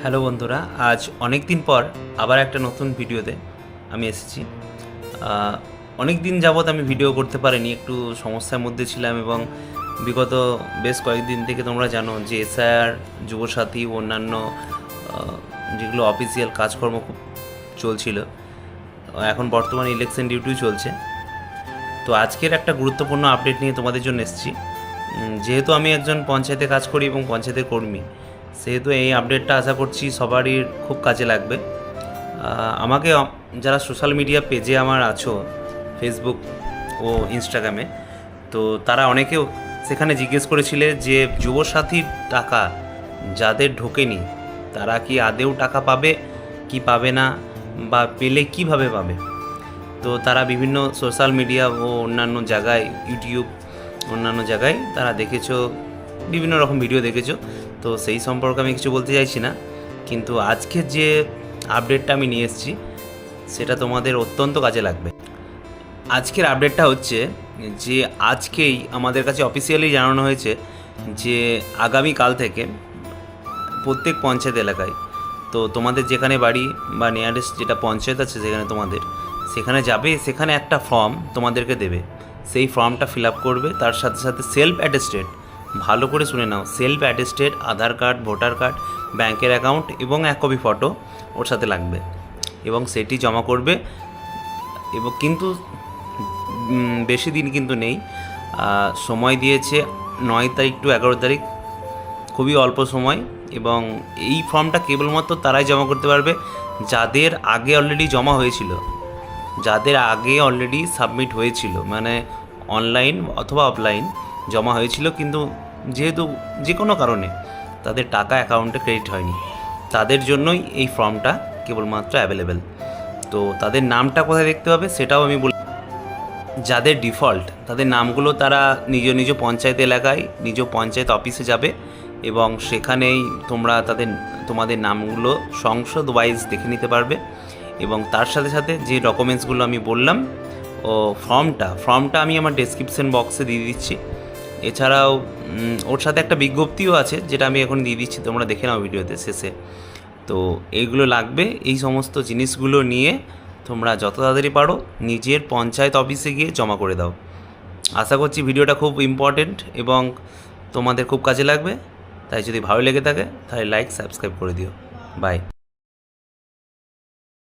Hello বন্ধুরা, আজ অনেক দিন পর আবার একটা নতুন ভিডিওতে আমি এসেছি। অনেক দিন যাবৎ আমি ভিডিও করতে পারিনি, একটু সমস্যার মধ্যে ছিলাম এবং বিগত বেশ কয়েকদিন থেকে তোমরা জানো যে এসআইআর, যুবসাথী ও অন্যান্য যেগুলো অফিসিয়াল কাজকর্ম খুব চলছিল। এখন বর্তমানে ইলেকশন ডিউটিও চলছে। তো আজকের একটা গুরুত্বপূর্ণ আপডেট নিয়ে তোমাদের জন্য এসেছি। যেহেতু আমি একজন পঞ্চায়েতে কাজ করি এবং পঞ্চায়েতের কর্মী, সেহেতু এই আপডেটটা আশা করছি সবারই খুব কাজে লাগবে। আমাকে যারা সোশ্যাল মিডিয়া পেজে আমার আছো, ফেসবুক ও ইনস্টাগ্রামে, তো তারা অনেকেও সেখানে জিজ্ঞেস করেছিলে যে যুবসাথীর টাকা যাদের ঢোকেনি তারা কি আদেও টাকা পাবে কি পাবে না, বা পেলে কিভাবে পাবে। তো তারা বিভিন্ন সোশ্যাল মিডিয়া ও অন্যান্য জায়গায়, ইউটিউব অন্যান্য জায়গায় তারা দেখেছো, বিভিন্ন রকম ভিডিও দেখেছো। তো সেই সম্পর্কে আমি কিছু বলতে চাইছি না, কিন্তু আজকের যে আপডেটটা আমি নিয়ে এসেছি সেটা তোমাদের অত্যন্ত কাজে লাগবে। আজকের আপডেটটা হচ্ছে যে আজকেই আমাদের কাছে অফিসিয়ালি জানানো হয়েছে যে আগামীকাল থেকে প্রত্যেক পঞ্চায়েত এলাকায়, তো তোমাদের যেখানে বাড়ি বা নিয়ারেস্ট যেটা পঞ্চায়েত আছে সেখানে যাবে, সেখানে একটা ফর্ম তোমাদেরকে দেবে। সেই ফর্মটা ফিল আপ করবে, তার সাথে সাথে সেলফ অ্যাটেস্টেড, ভালো করে শুনে নাও, সেলফ অ্যাটেস্টেড আধার কার্ড, ভোটার কার্ড, ব্যাংকের অ্যাকাউন্ট এবং 1 কপি ফটো ওর সাথে লাগবে এবং সেটি জমা করবে। এবং কিন্তু বেশি দিন কিন্তু নেই, সময় দিয়েছে 9 তারিখ টু 11 তারিখ, খুবই অল্প সময়। এবং এই ফর্মটা কেবলমাত্র তারাই জমা করতে পারবে যাদের আগে অলরেডি জমা হয়েছিল, যাদের আগে অলরেডি সাবমিট হয়েছিল, মানে অনলাইন অথবা অফলাইন জমা হয়েছিল, কিন্তু যেহেতু যে কোনো কারণে তাদের টাকা অ্যাকাউন্টে ক্রেডিট হয়নি, তাদের জন্যই এই ফর্মটা কেবলমাত্র অ্যাভেলেবেল। তো তাদের নামটা কোথায় দেখতে হবে সেটাও আমি বলি। যাদের ডিফল্ট, তাদের নামগুলো তারা নিজ নিজ পঞ্চায়েত এলাকায়, নিজ পঞ্চায়েত অফিসে যাবে এবং সেখানেই তোমরা তোমাদের নামগুলো সংসদ ওয়াইজ দেখে নিতে পারবে। এবং তার সাথে সাথে যে ডকুমেন্টসগুলো আমি বললাম, ও ফর্মটা আমি আমার ডেসক্রিপশন বক্সে দিয়ে দিচ্ছি। এছাড়াও ওর সাথে একটা বিজ্ঞপ্তিও আছে, যেটা আমি এখন দিয়ে দিচ্ছি, তোমরা দেখে নাও ভিডিওতে শেষে। তো এইগুলো লাগবে, এই সমস্ত জিনিসগুলো নিয়ে তোমরা যত তাড়াতাড়ি পারো নিজের পঞ্চায়েত অফিসে গিয়ে জমা করে দাও। আশা করছি ভিডিওটা খুব ইম্পর্টেন্ট এবং তোমাদের খুব কাজে লাগবে। তাই যদি ভালো লেগে থাকে তাহলে লাইক, সাবস্ক্রাইব করে দিও। বাই।